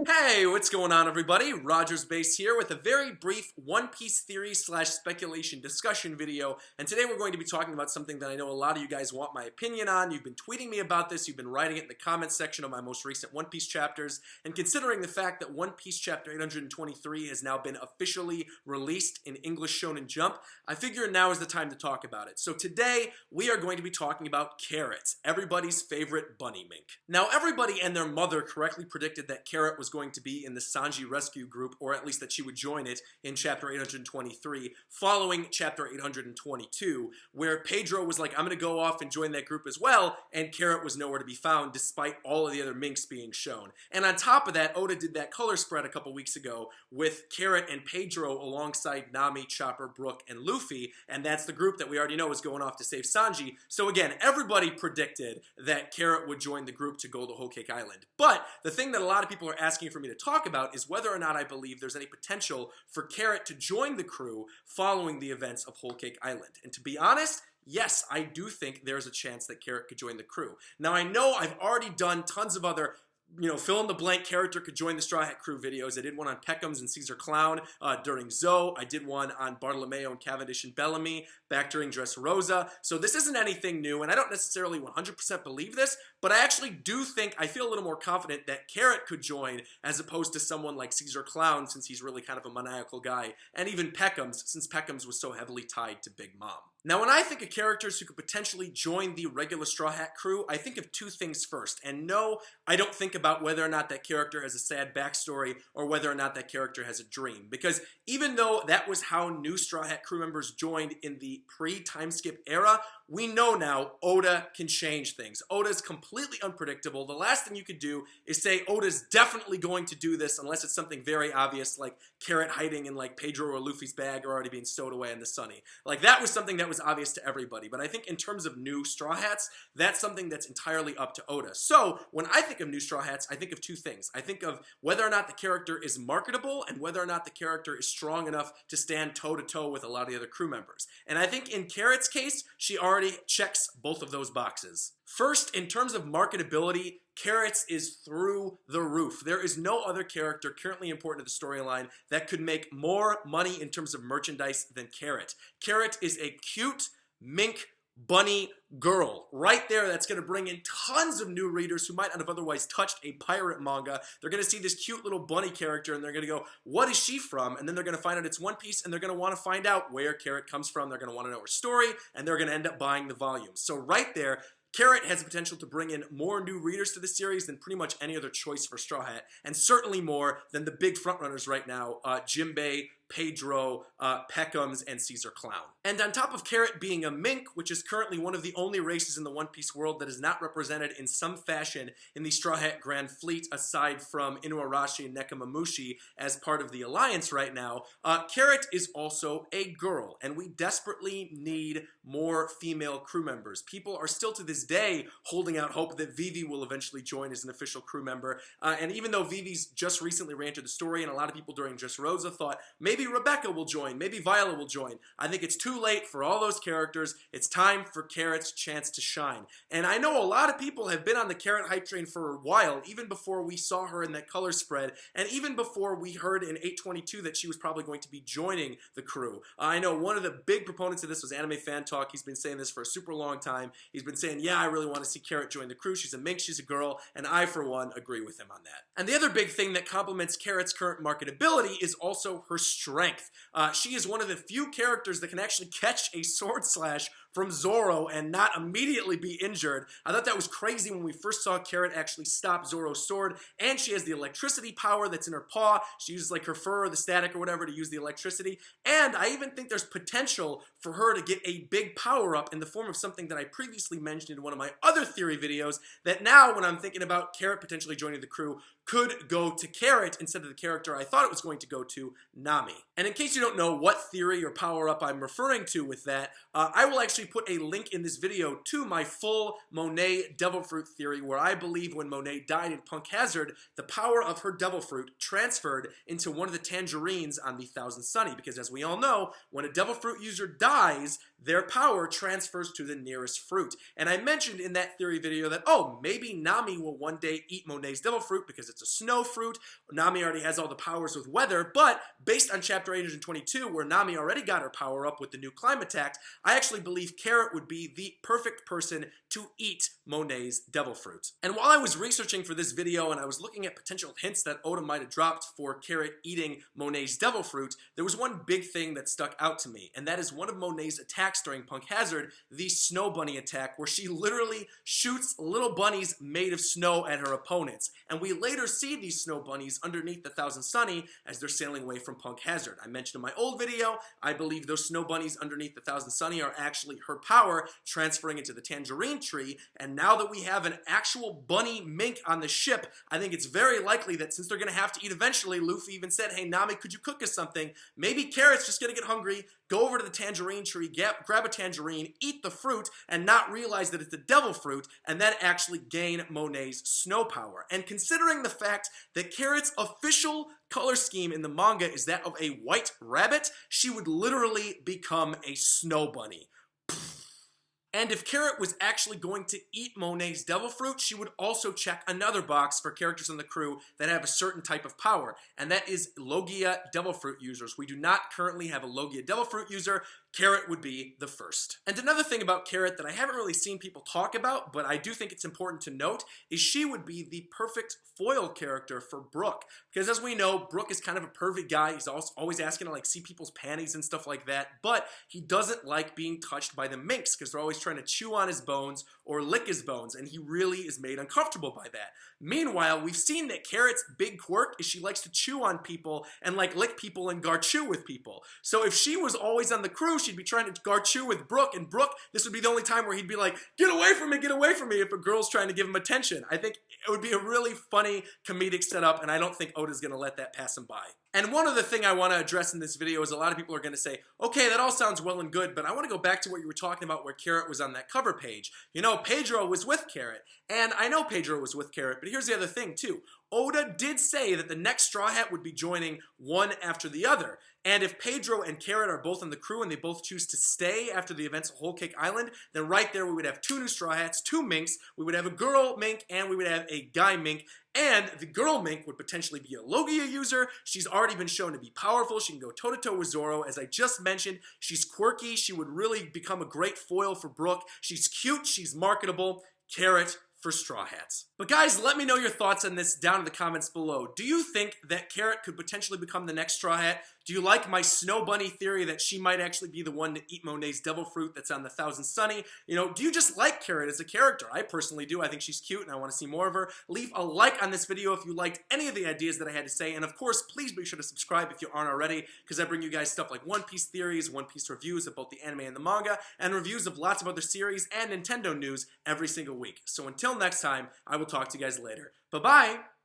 Hey, what's going on, everybody? RogersBase here with a very brief One Piece theory / speculation discussion video, and today we're going to be talking about something that I know a lot of you guys want my opinion on. You've been tweeting me about this, you've been writing it in the comments section of my most recent One Piece chapters, and considering the fact that One Piece chapter 823 has now been officially released in English Shonen Jump, I figure now is the time to talk about it. So today, we are going to be talking about Carrot, everybody's favorite bunny mink. Now, everybody and their mother correctly predicted that Carrot was going to be in the Sanji rescue group, or at least that she would join it in chapter 823, following chapter 822, where Pedro was like, I'm going to go off and join that group as well, and Carrot was nowhere to be found despite all of the other minks being shown. And on top of that, Oda did that color spread a couple weeks ago with Carrot and Pedro alongside Nami, Chopper, Brook, and Luffy, and that's the group that we already know is going off to save Sanji. So again, everybody predicted that Carrot would join the group to go to Whole Cake Island. But the thing that a lot of people are asking for me to talk about is whether or not I believe there's any potential for Carrot to join the crew following the events of Whole Cake Island. And to be honest, yes, I do think there's a chance that Carrot could join the crew. Now, I know I've already done tons of other fill-in-the-blank character could join the Straw Hat Crew videos. I did one on Peckham's and Caesar Clown during Zoe. I did one on Bartolomeo and Cavendish and Bellamy back during Dressrosa. So this isn't anything new, and I don't necessarily 100% believe this, but I actually do think, I feel a little more confident that Carrot could join as opposed to someone like Caesar Clown, since he's really kind of a maniacal guy, and even Peckham's, since Peckham's was so heavily tied to Big Mom. Now, when I think of characters who could potentially join the regular Straw Hat Crew, I think of two things first. And no, I don't think about whether or not that character has a sad backstory or whether or not that character has a dream. Because even though that was how new Straw Hat Crew members joined in the pre-time skip era, we know now Oda can change things. Oda's completely unpredictable. The last thing you could do is say Oda's definitely going to do this unless it's something very obvious like Carrot hiding in like Pedro or Luffy's bag or already being stowed away in the Sunny. Like that was something that was obvious to everybody. But I think in terms of new Straw Hats, that's something that's entirely up to Oda. So when I think of new Straw Hats, I think of two things. I think of whether or not the character is marketable and whether or not the character is strong enough to stand toe-to-toe with a lot of the other crew members. And I think in Carrot's case, she already checks both of those boxes. First, in terms of marketability, Carrot's is through the roof. There is no other character currently important to the storyline that could make more money in terms of merchandise than Carrot. Carrot is a cute mink bunny girl right there that's going to bring in tons of new readers who might not have otherwise touched a pirate manga. They're going to see this cute little bunny character and they're going to go, what is she from? And then they're going to find out it's One Piece and they're going to want to find out where Carrot comes from. They're going to want to know her story and they're going to end up buying the volume. So right there, Carrot has the potential to bring in more new readers to the series than pretty much any other choice for Straw Hat, and certainly more than the big frontrunners right now, Jinbei, Pedro, Peckham's, and Caesar Clown. And on top of Carrot being a mink, which is currently one of the only races in the One Piece world that is not represented in some fashion in the Straw Hat Grand Fleet, aside from Inuarashi and Nekomamushi as part of the Alliance right now, Carrot is also a girl, and we desperately need more female crew members. People are still to this day holding out hope that Vivi will eventually join as an official crew member, and even though Vivi's just recently re-entered the story, and a lot of people during Dressrosa thought maybe Rebecca will join, maybe Viola will join, I think it's too late for all those characters. It's time for Carrot's chance to shine. And I know a lot of people have been on the Carrot hype train for a while, even before we saw her in that color spread, and even before we heard in 822 that she was probably going to be joining the crew. I know one of the big proponents of this was Anime Fan Talk. He's been saying this for a super long time. He's been saying, yeah, I really want to see Carrot join the crew. She's a mink, she's a girl, and I, for one, agree with him on that. And the other big thing that complements Carrot's current marketability is also her strength. She is one of the few characters that can actually catch a sword slash from Zoro and not immediately be injured. I thought that was crazy when we first saw Carrot actually stop Zoro's sword, and she has the electricity power that's in her paw. She uses like her fur or the static or whatever to use the electricity, and I even think there's potential for her to get a big power-up in the form of something that I previously mentioned in one of my other theory videos, that now when I'm thinking about Carrot potentially joining the crew, could go to Carrot instead of the character I thought it was going to go to, Nami. And in case you don't know what theory or power-up I'm referring to with that, I will actually put a link in this video to my full Monet Devil Fruit theory, where I believe when Monet died in Punk Hazard, the power of her Devil Fruit transferred into one of the tangerines on the Thousand Sunny, because as we all know, when a Devil Fruit user dies, their power transfers to the nearest fruit. And I mentioned in that theory video that, oh, maybe Nami will one day eat Monet's devil fruit because it's a snow fruit. Nami already has all the powers with weather, but based on chapter 822, where Nami already got her power up with the new climate act, I actually believe Carrot would be the perfect person to eat Monet's devil fruit. And while I was researching for this video and I was looking at potential hints that Oda might have dropped for Carrot eating Monet's devil fruit, there was one big thing that stuck out to me, and that is one of Monet's attacks during Punk Hazard, the Snow Bunny attack, where she literally shoots little bunnies made of snow at her opponents. And we later see these snow bunnies underneath the Thousand Sunny as they're sailing away from Punk Hazard. I mentioned in my old video, I believe those snow bunnies underneath the Thousand Sunny are actually her power transferring into the Tangerine Tree, and now that we have an actual bunny mink on the ship, I think it's very likely that since they're going to have to eat eventually, Luffy even said, hey Nami, could you cook us something? Maybe Carrot's just going to get hungry, go over to the Tangerine Tree, grab a tangerine, eat the fruit, and not realize that it's a devil fruit, and then actually gain Monet's snow power. And considering the fact that Carrot's official color scheme in the manga is that of a white rabbit, she would literally become a snow bunny. And if Carrot was actually going to eat Monet's devil fruit, she would also check another box for characters on the crew that have a certain type of power, and that is Logia devil fruit users. We do not currently have a Logia devil fruit user. Carrot would be the first. And another thing about Carrot that I haven't really seen people talk about, but I do think it's important to note, is she would be the perfect foil character for Brook. Because as we know, Brook is kind of a pervy guy. He's always asking to like see people's panties and stuff like that, but he doesn't like being touched by the minks because they're always trying to chew on his bones or lick his bones, and he really is made uncomfortable by that. Meanwhile, we've seen that Carrot's big quirk is she likes to chew on people and like lick people and garchew with people. So if she was always on the crew, she'd be trying to garchew with Brook, and Brook, this would be the only time where he'd be like, get away from me if a girl's trying to give him attention. I think it would be a really funny comedic setup, and I don't think Oda's gonna let that pass him by. And one other thing I want to address in this video is a lot of people are going to say, okay, that all sounds well and good, but I want to go back to what you were talking about where Carrot was on that cover page. You know, Pedro was with Carrot, and I know Pedro was with Carrot, but here's the other thing too. Oda did say that the next Straw Hat would be joining one after the other. And if Pedro and Carrot are both on the crew and they both choose to stay after the events of Whole Cake Island, then right there we would have 2 new Straw Hats, 2 minks, we would have a girl mink, and we would have a guy mink. And the girl mink would potentially be a Logia user. She's already been shown to be powerful. She can go toe-to-toe with Zoro. As I just mentioned, she's quirky. She would really become a great foil for Brook. She's cute. She's marketable. Carrot for Straw Hats. But guys, let me know your thoughts on this down in the comments below. Do you think that Carrot could potentially become the next Straw Hat? Do you like my Snow Bunny theory that she might actually be the one to eat Monet's devil fruit that's on the Thousand Sunny? You know, do you just like Carrot as a character? I personally do. I think she's cute and I want to see more of her. Leave a like on this video if you liked any of the ideas that I had to say. And of course, please be sure to subscribe if you aren't already, because I bring you guys stuff like One Piece theories, One Piece reviews of both the anime and the manga, and reviews of lots of other series and Nintendo news every single week. So until next time, I will talk to you guys later. Bye-bye!